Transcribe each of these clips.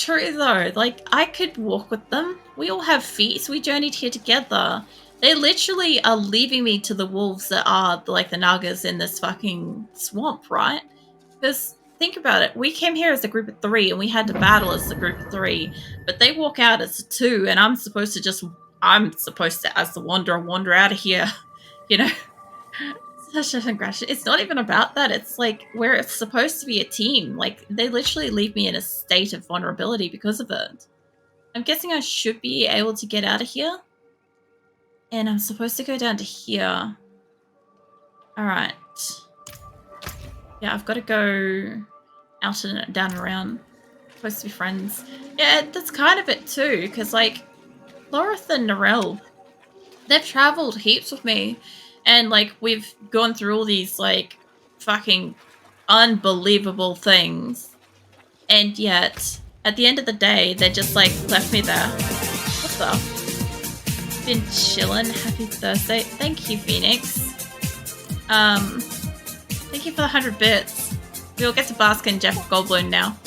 true though. Like, I could walk with them. We all have feet, so we journeyed here together. They literally are leaving me to the wolves that are like the Nagas in this fucking swamp, right? Because think about it. We came here as a group of 3 and we had to battle as a group of 3, but they walk out as a 2 and I'm supposed to, as the wanderer, wander out of here. You know? Such an aggression. It's not even about that. It's like we're supposed to be a team. Like, they literally leave me in a state of vulnerability because of it. I'm guessing I should be able to get out of here. And I'm supposed to go down to here. Alright. Yeah, I've got to go out and down and around. Supposed to be friends. Yeah, that's kind of it too, because like Lorith and Narelle, they've traveled heaps with me, and like we've gone through all these like fucking unbelievable things, and yet at the end of the day, they just like left me there. What the? Been chillin'. Happy Thursday. Thank you, Phoenix. Thank you for the 100 bits. We'll get to bask in Jeff Goldblum now.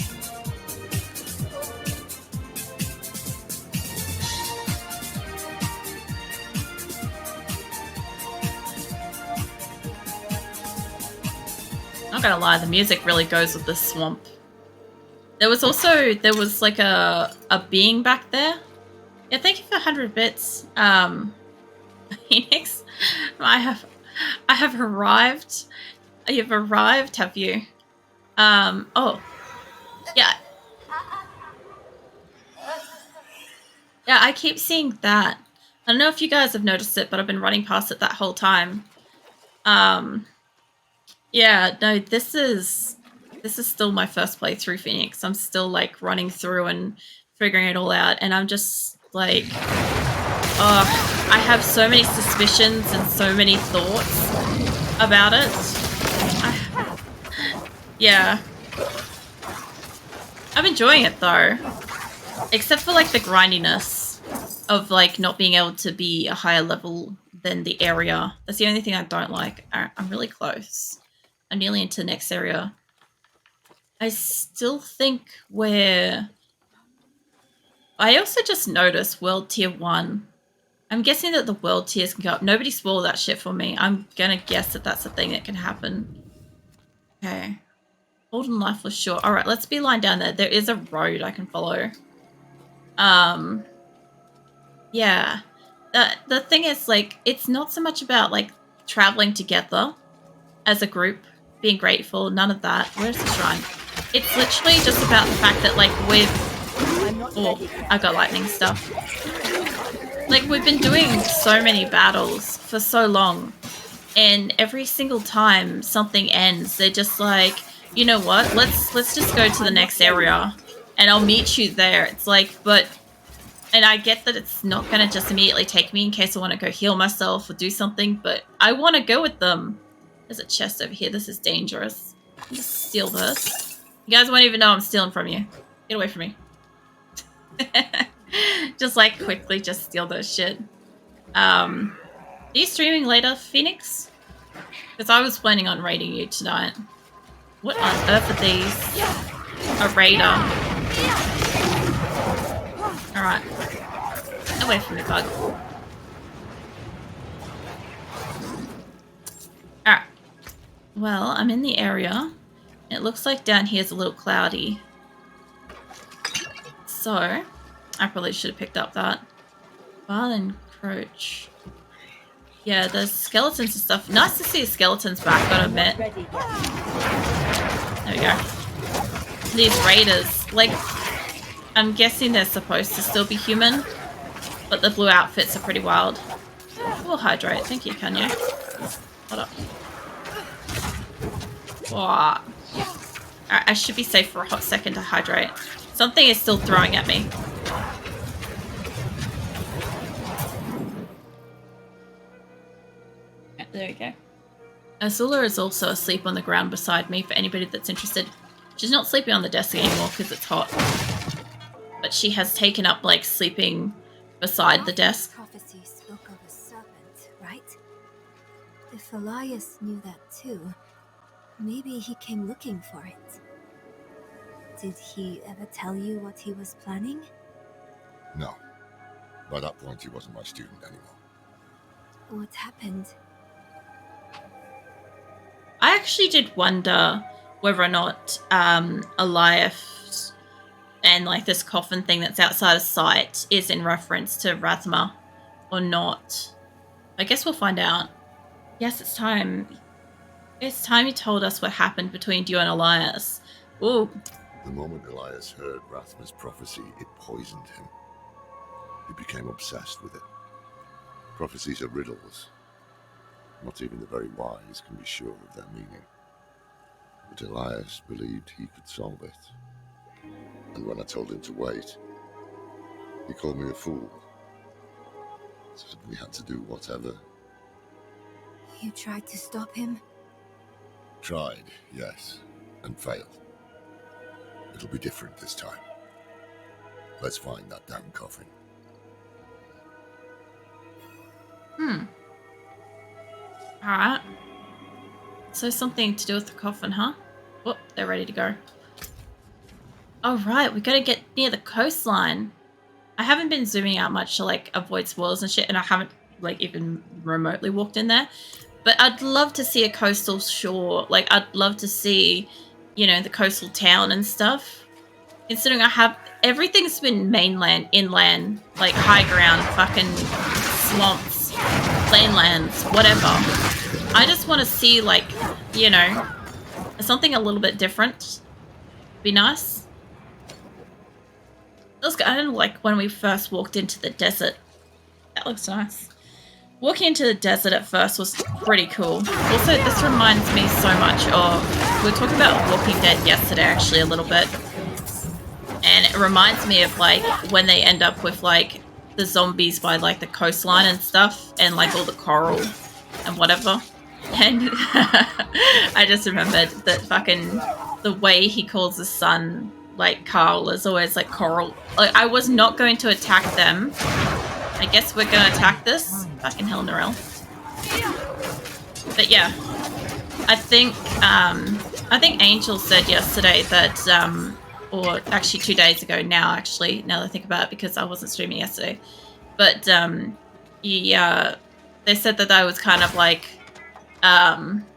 Not gonna lie, the music really goes with this swamp. There was like a being back there. Yeah, thank you for 100 bits, Phoenix. I have arrived. You've arrived, have you? Oh. Yeah. Yeah, I keep seeing that. I don't know if you guys have noticed it, but I've been running past it that whole time. Yeah, no, this is still my first playthrough, Phoenix. I'm still like running through and figuring it all out, and I'm just like, oh, I have so many suspicions and so many thoughts about it. Yeah. I'm enjoying it though. Except for like the grindiness of like not being able to be a higher level than the area. That's the only thing I don't like. I'm really close. I'm nearly into the next area. I still think I also just noticed World Tier 1. I'm guessing that the World Tiers can go up. Nobody spoiled that shit for me. I'm gonna guess that that's a thing that can happen. Okay. Golden Life was short. Alright, let's be lined down there. There is a road I can follow. Yeah. The thing is, like, it's not so much about, like, traveling together as a group, being grateful, none of that. Where's the shrine? It's literally just about the fact that, like, I got lightning stuff. Like, we've been doing so many battles for so long, and every single time something ends, they're just like, you know what? Let's just go to the next area, and I'll meet you there. It's like, but... And I get that it's not going to just immediately take me in case I want to go heal myself or do something, but I want to go with them. There's a chest over here. This is dangerous. I'll just steal this. You guys won't even know I'm stealing from you. Get away from me. Just like quickly just steal those shit. Are you streaming later, Phoenix? Because I was planning on raiding you tonight. What on earth are these? A raider. Alright. Away from me, bug. Alright. Well, I'm in the area. It looks like down here is a little cloudy. So, I probably should have picked up that. Bar and Croach. Yeah, there's skeletons and stuff. Nice to see the skeletons back, gotta admit. There we go. These raiders, like... I'm guessing they're supposed to still be human, but the blue outfits are pretty wild. We'll hydrate. Thank you, Kanye. Hold up. Alright, I should be safe for a hot second to hydrate. Something is still throwing at me. There we go. Azula is also asleep on the ground beside me for anybody that's interested. She's not sleeping on the desk anymore because it's hot. But she has taken up, like, sleeping beside the desk. Prophecy spoke of a serpent, right? If Elias knew that too, maybe he came looking for it. Did he ever tell you what he was planning? No. By that point, he wasn't my student anymore. What happened? I actually did wonder whether or not Elias and like this coffin thing that's outside of sight is in reference to Rathma or not. I guess we'll find out. Yes, it's time. It's time you told us what happened between you and Elias. Ooh. The moment Elias heard Rathma's prophecy, it poisoned him. He became obsessed with it. Prophecies are riddles. Not even the very wise can be sure of their meaning. But Elias believed he could solve it. And when I told him to wait, he called me a fool. Said we had to do whatever. You tried to stop him? Tried, yes, and failed. It'll be different this time. Let's find that damn coffin. Alright. So something to do with the coffin, huh? Oh, they're ready to go. Alright, we gotta get near the coastline. I haven't been zooming out much to like avoid spoilers and shit, and I haven't like even remotely walked in there. But I'd love to see a coastal shore. Like, I'd love to see, you know, the coastal town and stuff. Considering I have... Everything's been mainland, inland, like high ground, fucking swamps, plainlands, whatever. I just want to see, like, you know, something a little bit different. Be nice. Let's go. I don't like when we first walked into the desert. That looks nice. Walking into the desert at first was pretty cool. Also, this reminds me so much of... We were talking about Walking Dead yesterday, actually, a little bit. And it reminds me of, like, when they end up with, like, the zombies by, like, the coastline and stuff. And, like, all the coral and whatever. And I just remembered that fucking... The way he calls his son, like, Carl, is always, like, coral. Like, I was not going to attack them. I guess we're gonna attack this. Fucking hell, Narelle. But yeah, I think Angel said yesterday that, or actually 2 days ago now, actually, now that I think about it, because I wasn't streaming yesterday. But they said that I was kind of like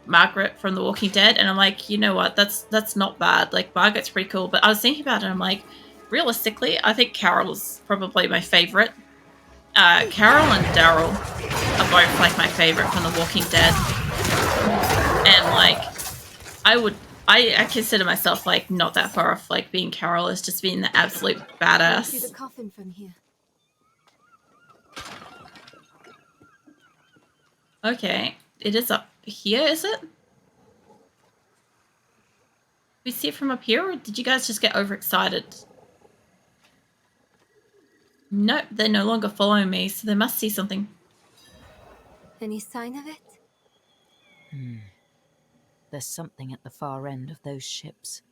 Margaret from The Walking Dead, and I'm like, you know what? That's not bad. Like, Margaret's pretty cool. But I was thinking about it, and I'm like, realistically, I think Carol's probably my favorite. Carol and Daryl are both like my favorite from The Walking Dead, and like I consider myself like not that far off like being Carol as just being the absolute badass. See the coffin from here. Okay, it is up here, is it? We see it from up here, or did you guys just get overexcited? Nope, they're no longer following me, so they must see something. Any sign of it? There's something at the far end of those ships.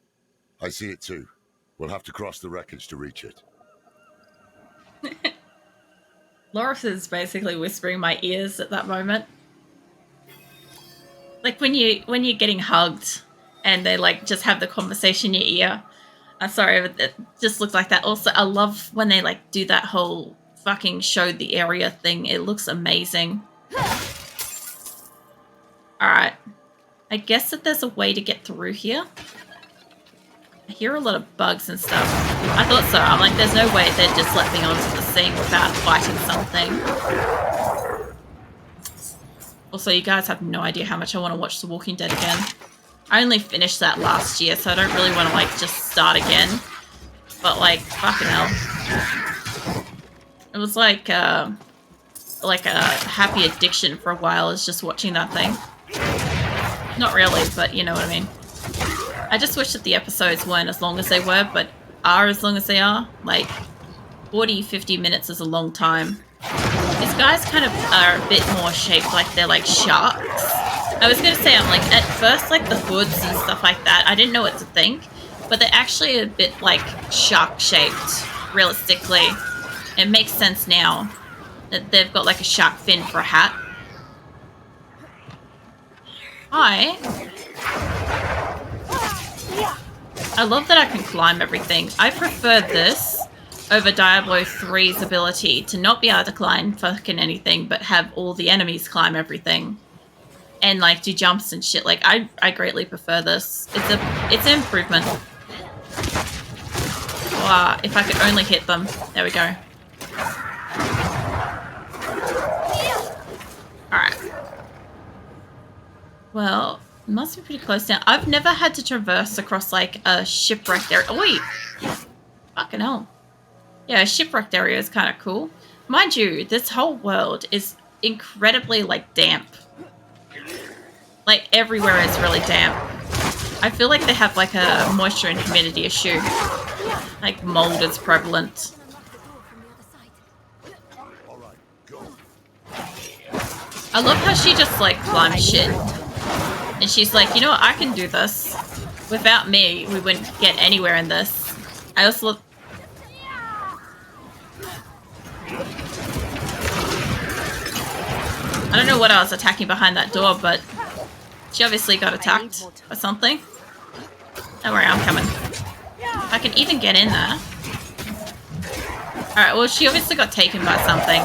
I see it too. We'll have to cross the wreckage to reach it. Loris is basically whispering in my ears at that moment. Like when you're getting hugged and they like just have the conversation in your ear. I'm sorry, but it just looks like that. Also, I love when they like do that whole fucking show the area thing. It looks amazing. Alright. I guess that there's a way to get through here. I hear a lot of bugs and stuff. I thought so. I'm like, there's no way they'd just let me onto the scene without fighting something. Also, you guys have no idea how much I want to watch The Walking Dead again. I only finished that last year, so I don't really want to, like, just start again. But, like, fucking hell. It was like a happy addiction for a while, is just watching that thing. Not really, but you know what I mean. I just wish that the episodes weren't as long as they were, but are as long as they are. Like, 40, 50 minutes is a long time. These guys kind of are a bit more shaped like they're, like, sharks. I was going to say, I'm like, at first, like, the hoods and stuff like that, I didn't know what to think. But they're actually a bit, like, shark-shaped, realistically. It makes sense now that they've got, like, a shark fin for a hat. Hi. I love that I can climb everything. I prefer this over Diablo 3's ability to not be able to climb fucking anything, but have all the enemies climb everything. And like do jumps and shit. Like I greatly prefer this. It's an improvement. Wow, if I could only hit them. There we go. Alright. Well, it must be pretty close now. I've never had to traverse across like a shipwrecked area. Oh, wait. Fucking hell. Yeah, a shipwrecked area is kind of cool. Mind you, this whole world is incredibly like damp. Like everywhere is really damp. I feel like they have like a moisture and humidity issue. Like mold is prevalent. I love how she just like climbs shit. And she's like, you know what, I can do this. Without me, we wouldn't get anywhere in this. I also love... I don't know what I was attacking behind that door, but she obviously got attacked or something. Don't worry, I'm coming. I can even get in there. Alright, well, she obviously got taken by something.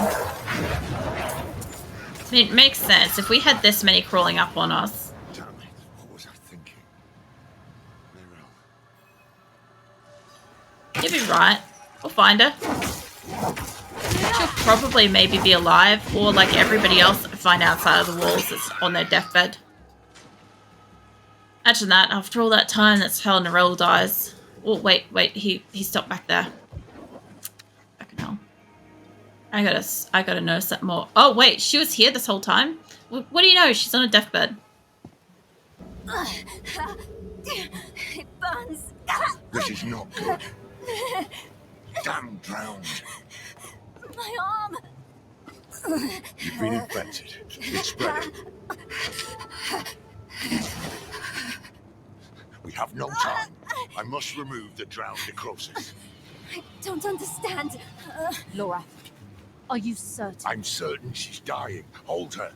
I mean, it makes sense. If we had this many crawling up on us. Damn it, what was I thinking? You'll be right. We'll find her. She'll probably maybe be alive, or like everybody else, find outside of the walls that's on their deathbed. Imagine that, after all that time, that's how Narelle dies. Oh, wait, he stopped back there. Fucking hell. I gotta notice that more. Oh, wait, she was here this whole time? What do you know? She's on a deathbed. It burns. This is not good. Damn drowned. My arm. You've been infected. It's spreading. We have no time. I must remove the drowned necrosis. I don't understand. Laura, are you certain? I'm certain she's dying. Hold her.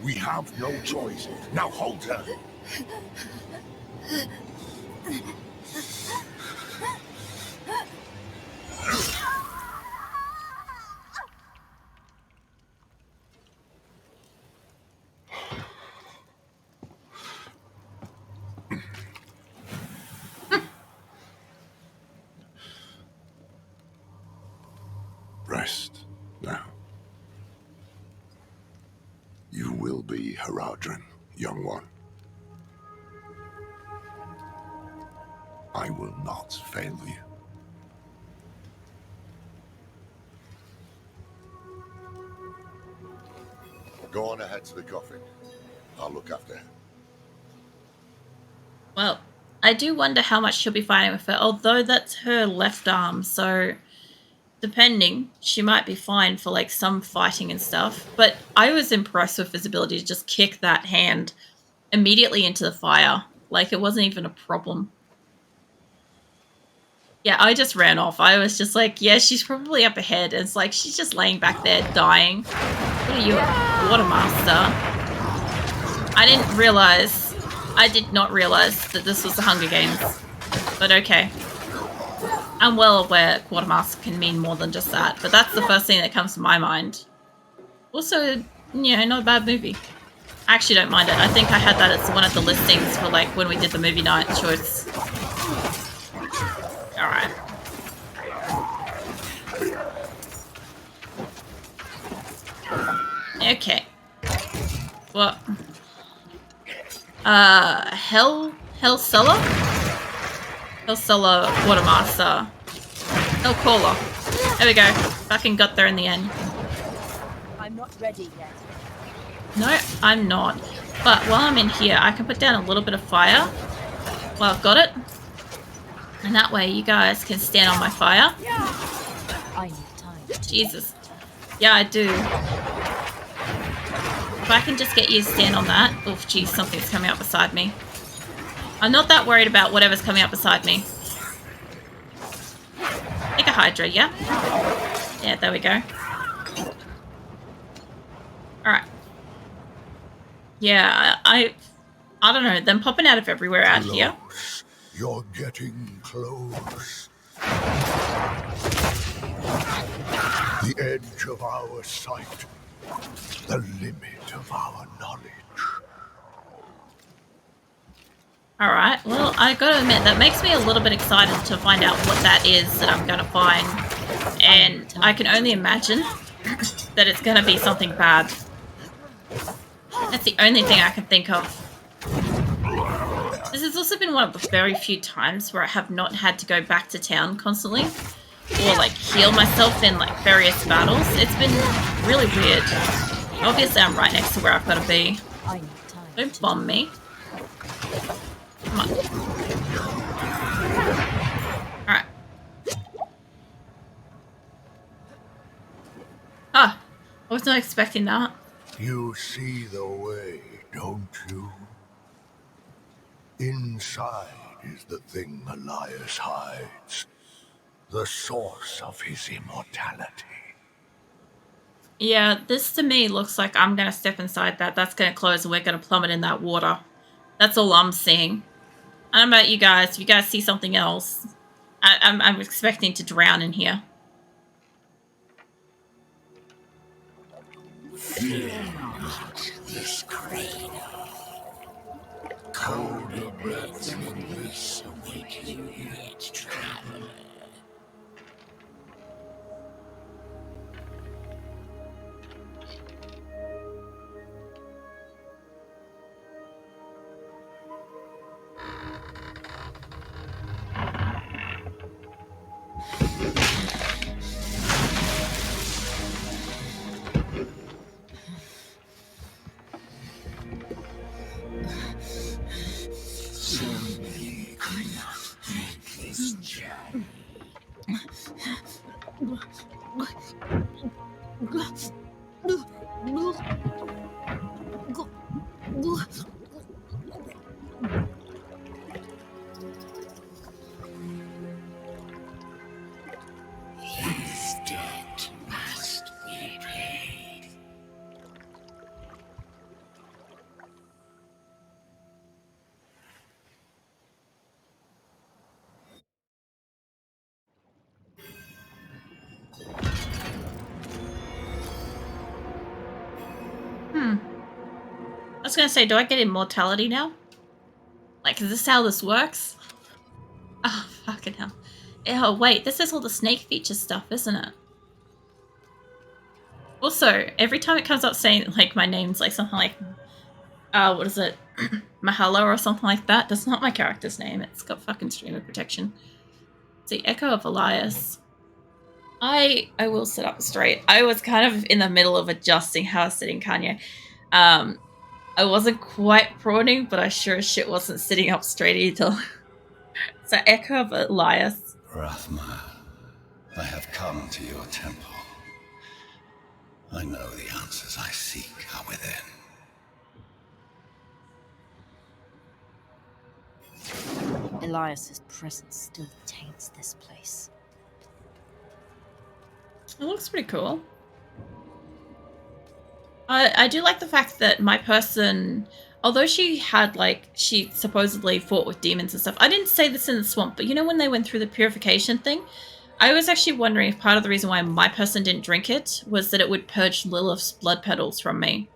We have no choice. Now hold her. Rest now. You will be Haradrim, young one. I will not fail you. Go on ahead to the coffin. I'll look after her. Well, I do wonder how much she'll be fighting with her, although that's her left arm, so depending, she might be fine for like some fighting and stuff. But I was impressed with his ability to just kick that hand immediately into the fire. Like it wasn't even a problem. Yeah, I just ran off. I was just like, yeah, she's probably up ahead. And it's like, she's just laying back there dying. What are you, a Watermaster? I did not realize that this was the Hunger Games. But okay. I'm well aware Quartermaster can mean more than just that. But that's the first thing that comes to my mind. Also, yeah, not a bad movie. I actually don't mind it. I think I had that as one of the listings for like when we did the movie night choice. Alright. Okay. What? Hell Cellar? Hell Cellar Watermaster. Hell Caller. There we go. Fucking got there in the end. I'm not ready yet. No, I'm not. But while I'm in here, I can put down a little bit of fire. Well, I've got it. And that way you guys can stand on my fire. I need time. Jesus. Yeah, I do. If I can just get you to stand on that. Oh, geez, something's coming up beside me. I'm not that worried about whatever's coming up beside me. Take a Hydra, yeah? Yeah, there we go. Yeah, I don't know. Them popping out of everywhere out here. Close. You're getting close. The edge of our sight. The limit of our knowledge. All right. Well, I gotta admit that makes me a little bit excited to find out what that is that I'm gonna find, and I can only imagine that it's gonna be something bad. That's the only thing I can think of. This has also been one of the very few times where I have not had to go back to town constantly, or like heal myself in like various battles. It's been really weird. Obviously, I'm right next to where I've got to be. Don't bomb me. Come on. Alright. Ah, I was not expecting that. You see the way, don't you? Inside is the thing Elias hides. The source of his immortality. Yeah, this to me looks like I'm going to step inside that. That's going to close and we're going to plummet in that water. That's all I'm seeing. I don't know about you guys. If you guys see something else, I'm expecting to drown in here. Fear not this cradle. Colder breaths than this await you yet, traveler. Certainly cannot make this journey. His debt must be paid. I was going to say, do I get immortality now? Like, is this how this works? Oh, fucking hell. Oh, wait, this is all the snake feature stuff, isn't it? Also, every time it comes up saying, like, my name's like something like, what is it? Mahalo or something like that. That's not my character's name. It's got fucking stream of protection. It's the Echo of Elias. I will sit up straight. I was kind of in the middle of adjusting how I was sitting, Kanye. I wasn't quite prawning, but I sure as shit wasn't sitting up straight either. So Echo of Elias. Rathma, I have come to your temple. I know the answers I seek are within. Elias's presence still taints this place. It looks pretty cool. I do like the fact that my person, although she had, like, she supposedly fought with demons and stuff. I didn't say this in the swamp, but you know when they went through the purification thing? I was actually wondering if part of the reason why my person didn't drink it was that it would purge Lilith's blood petals from me.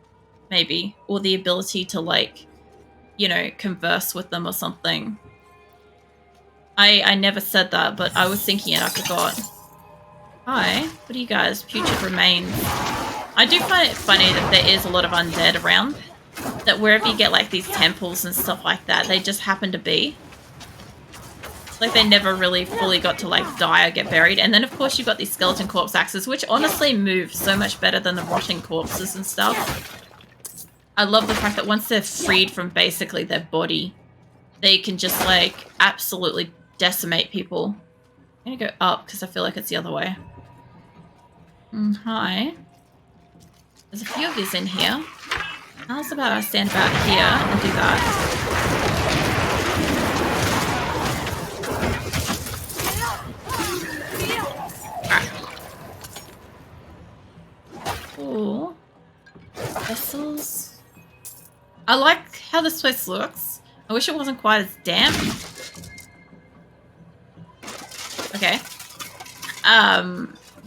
Maybe. Or the ability to, like, you know, converse with them or something. I never said that, but I was thinking it, I forgot. Hi, what are you guys? Putrid remains. I do find it funny that there is a lot of undead around. That wherever you get like these temples and stuff like that, they just happen to be. Like they never really fully got to like die or get buried. And then of course you've got these skeleton corpse axes, which honestly move so much better than the rotting corpses and stuff. I love the fact that once they're freed from basically their body, they can just like absolutely decimate people. I'm gonna go up because I feel like it's the other way. Hi. There's a few of these in here. How's about I stand about here and do that? Alright. Ooh. Vessels. I like how this place looks. I wish it wasn't quite as damp. Okay.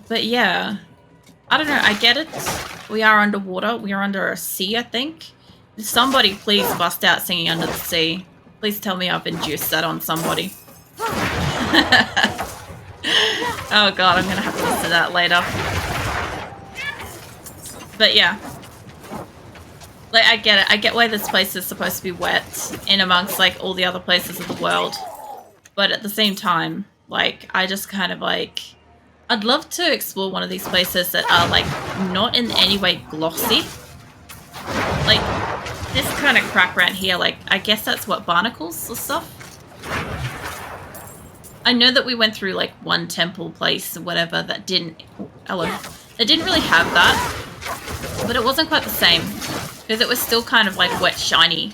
But yeah. I don't know, I get it. We are underwater. We are under a sea, I think. Somebody please bust out singing under the sea. Please tell me I've induced that on somebody. Oh god, I'm gonna have to listen to that later. But yeah. Like, I get it. I get why this place is supposed to be wet in amongst, like, all the other places of the world. But at the same time, like, I just kind of, like... I'd love to explore one of these places that are, like, not in any way glossy. Like, this kind of crap around here, like, I guess that's what, barnacles or stuff? I know that we went through, like, one temple place or whatever that didn't... Hello. It didn't really have that. But it wasn't quite the same. Because it was still kind of, like, wet shiny.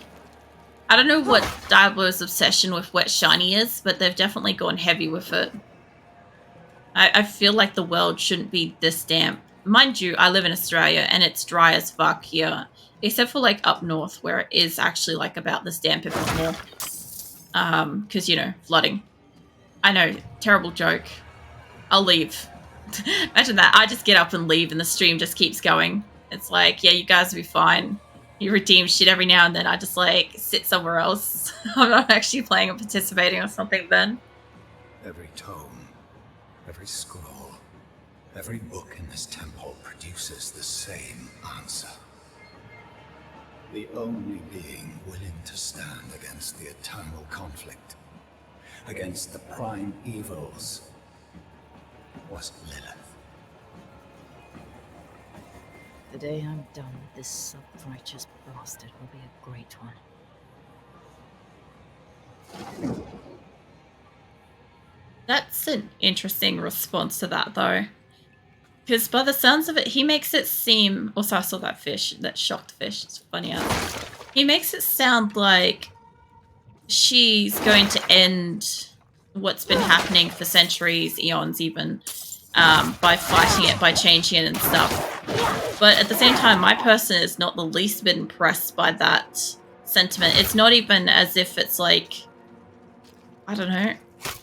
I don't know what Diablo's obsession with wet shiny is, but they've definitely gone heavy with it. I feel like the world shouldn't be this damp. Mind you, I live in Australia and it's dry as fuck here. Except for like up north where it is actually like about this damp if not more. Because, you know, flooding. I know, terrible joke. I'll leave. Imagine that. I just get up and leave and the stream just keeps going. It's like, yeah, you guys will be fine. You redeem shit every now and then. I just like sit somewhere else. I'm not actually playing or participating or something then. Every tome, every scroll, every book in this temple produces the same answer. The only being willing to stand against the eternal conflict, against the prime evils, was Lilith. The day I'm done with this self-righteous bastard will be a great one. That's an interesting response to that, though. Because by the sounds of it, he makes it seem... Also, I saw that fish, that shocked fish. It's funny. He makes it sound like she's going to end what's been happening for centuries, eons even, by fighting it, by changing it and stuff. But at the same time, my person is not the least bit impressed by that sentiment. It's not even as if it's like... I don't know.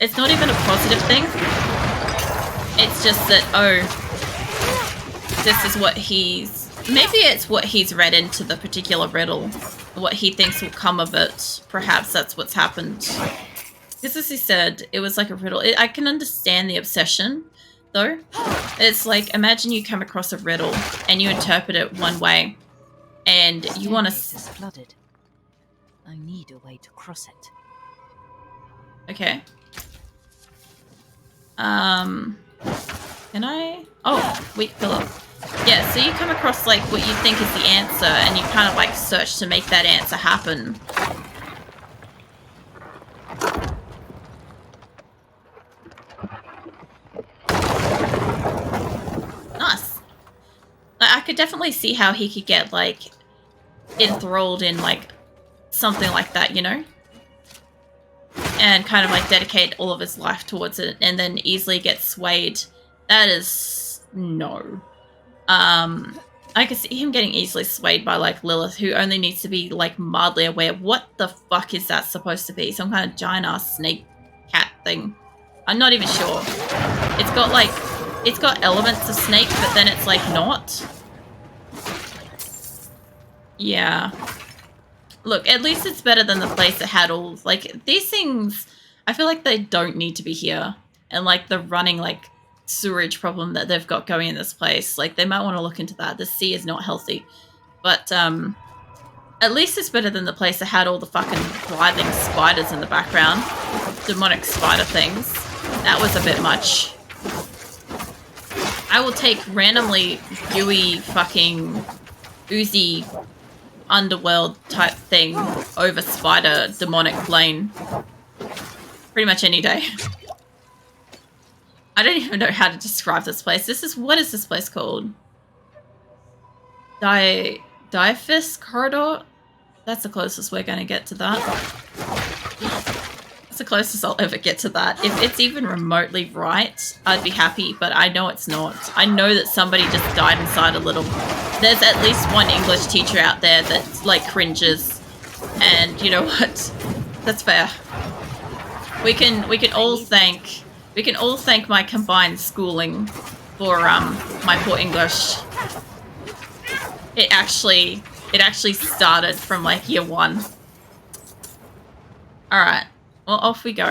It's not even a positive thing. It's just that, oh, this is what he's... Maybe it's what he's read into the particular riddle. What he thinks will come of it. Perhaps that's what's happened. Because as he said, it was like a riddle. I can understand the obsession, though. It's like, imagine you come across a riddle and you interpret it one way. And you want to... is flooded. I need a way to cross it. Okay. Can I? Oh, weak pillar. Yeah, so you come across like what you think is the answer and you kind of like search to make that answer happen. Nice. I could definitely see how he could get like enthralled in like something like that, you know? And kind of like dedicate all of his life towards it and then easily get swayed. That is no. I could see him getting easily swayed by like Lilith, who only needs to be like mildly aware. What the fuck is that supposed to be? Some kind of giant ass snake cat thing. I'm not even sure. It's got like, it's got elements of snake, but then it's like not. Yeah. Look, at least it's better than the place that had all, like, these things, I feel like they don't need to be here. And, like, the running, like, sewerage problem that they've got going in this place, like, they might want to look into that. The sea is not healthy. But, at least it's better than the place that had all the fucking writhing spiders in the background. Demonic spider things. That was a bit much. I will take randomly gooey fucking oozy underworld type thing over spider demonic plane pretty much any day. I don't even know how to describe this place. What is this place called? Diaphyst Corridor? That's the closest we're going to get to that. It's the closest I'll ever get to that. If it's even remotely right, I'd be happy, but I know it's not. I know that somebody just died inside a little there's at least one English teacher out there that like cringes, and you know what? That's fair. We can all thank my combined schooling for my poor English. It actually started from like year 1. All right, well, off we go.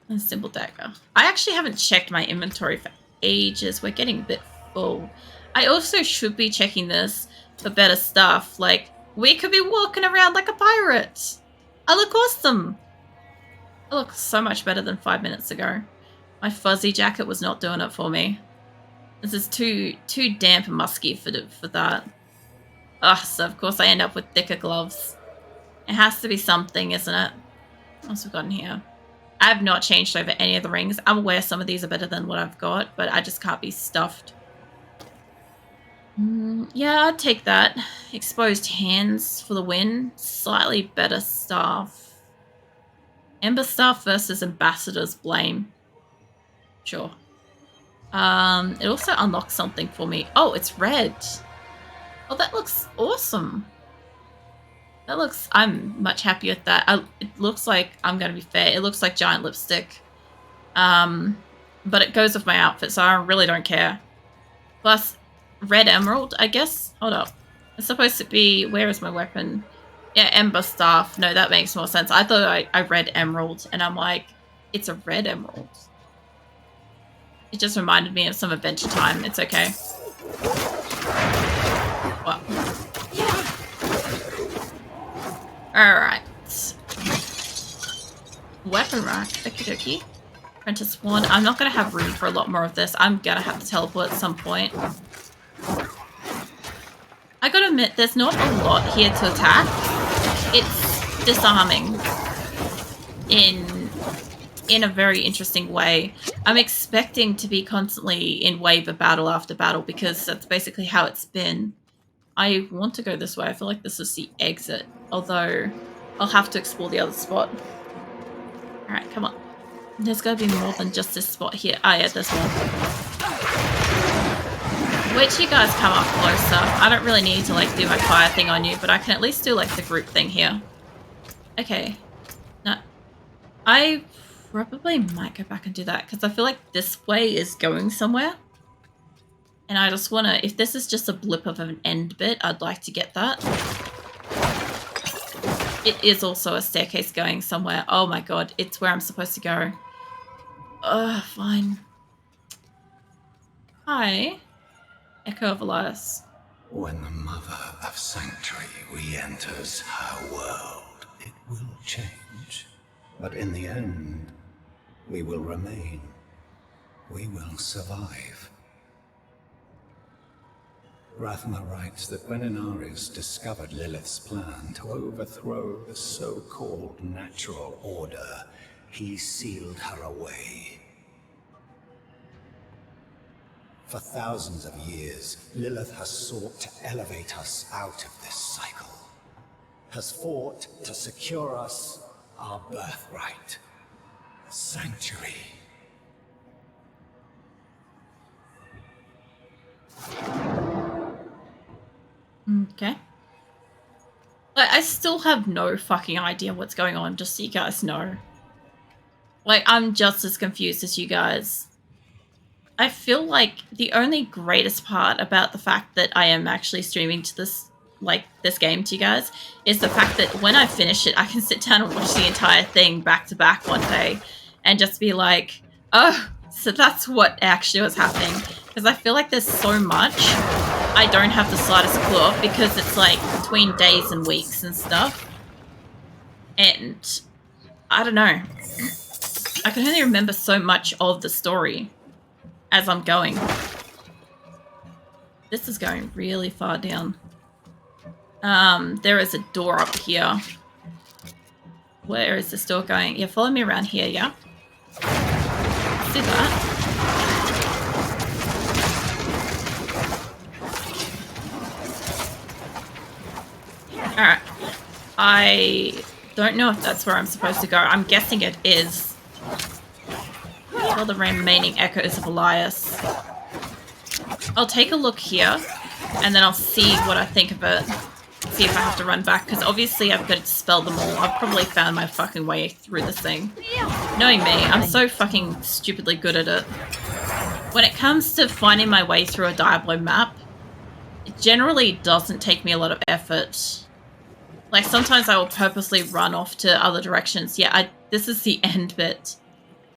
A simple dagger. I actually haven't checked my inventory for ages. We're getting a bit full. I also should be checking this for better stuff. Like, we could be walking around like a pirate. I look awesome. I look so much better than 5 minutes ago. My fuzzy jacket was not doing it for me. This is too damp and musky for that. Ugh, so of course I end up with thicker gloves. It has to be something, isn't it? What else have we got in here? I have not changed over any of the rings. I'm aware some of these are better than what I've got, but I just can't be stuffed. Yeah, I'd take that. Exposed hands for the win. Slightly better staff. Ember staff versus Ambassador's Blame. Sure. It also unlocks something for me. Oh, it's red. Oh, that looks awesome. I'm much happier with that. It looks like, I'm going to be fair, it looks like giant lipstick. But it goes with my outfit, so I really don't care. Plus, red emerald, I guess? Hold up. It's supposed to be, where is my weapon? Yeah, ember staff. No, that makes more sense. I thought I read emerald, and I'm like, it's a red emerald. It just reminded me of some Adventure Time. It's okay. Well. Alright. Weapon rack. Okie dokie. Apprentice 1. I'm not going to have room for a lot more of this. I'm going to have to teleport at some point. I gotta admit, there's not a lot here to attack. It's disarming in a very interesting way. I'm expecting to be constantly in wave of battle after battle because that's basically how it's been. I want to go this way. I feel like this is the exit, although I'll have to explore the other spot. Alright, come on. There's gotta be more than just this spot here. Ah, yeah, there's more. Wait till you guys come up closer. I don't really need to, like, do my fire thing on you, but I can at least do, like, the group thing here. Okay. No. I probably might go back and do that, because I feel like this way is going somewhere. And I just want to... If this is just a blip of an end bit, I'd like to get that. It is also a staircase going somewhere. Oh my god, it's where I'm supposed to go. Ugh, fine. Hi. Echo of Elias. When the Mother of Sanctuary re-enters her world, it will change. But in the end, we will remain. We will survive. Rathma writes that when Inarius discovered Lilith's plan to overthrow the so-called natural order, he sealed her away. For thousands of years, Lilith has sought to elevate us out of this cycle, has fought to secure us our birthright, sanctuary. Okay. Like, I still have no fucking idea what's going on, just so you guys know. Like, I'm just as confused as you guys. I feel like the only greatest part about the fact that I am actually streaming to this, like, this game to you guys, is the fact that when I finish it, I can sit down and watch the entire thing back to back one day and just be like, oh, so that's what actually was happening. Because I feel like there's so much I don't have the slightest clue of, because it's like between days and weeks and stuff. And I don't know. I can only remember so much of the story as I'm going. This is going really far down. There is a door up here. Where is this door going? Yeah, follow me around here, yeah? Let's do that. Alright. I don't know if that's where I'm supposed to go. I'm guessing it is. For the remaining echoes of Elias. I'll take a look here, and then I'll see what I think of it. See if I have to run back, because obviously I've got to dispel them all. I've probably found my fucking way through this thing. Knowing me, I'm so fucking stupidly good at it. When it comes to finding my way through a Diablo map, it generally doesn't take me a lot of effort. Like, sometimes I will purposely run off to other directions. Yeah, this is the end bit.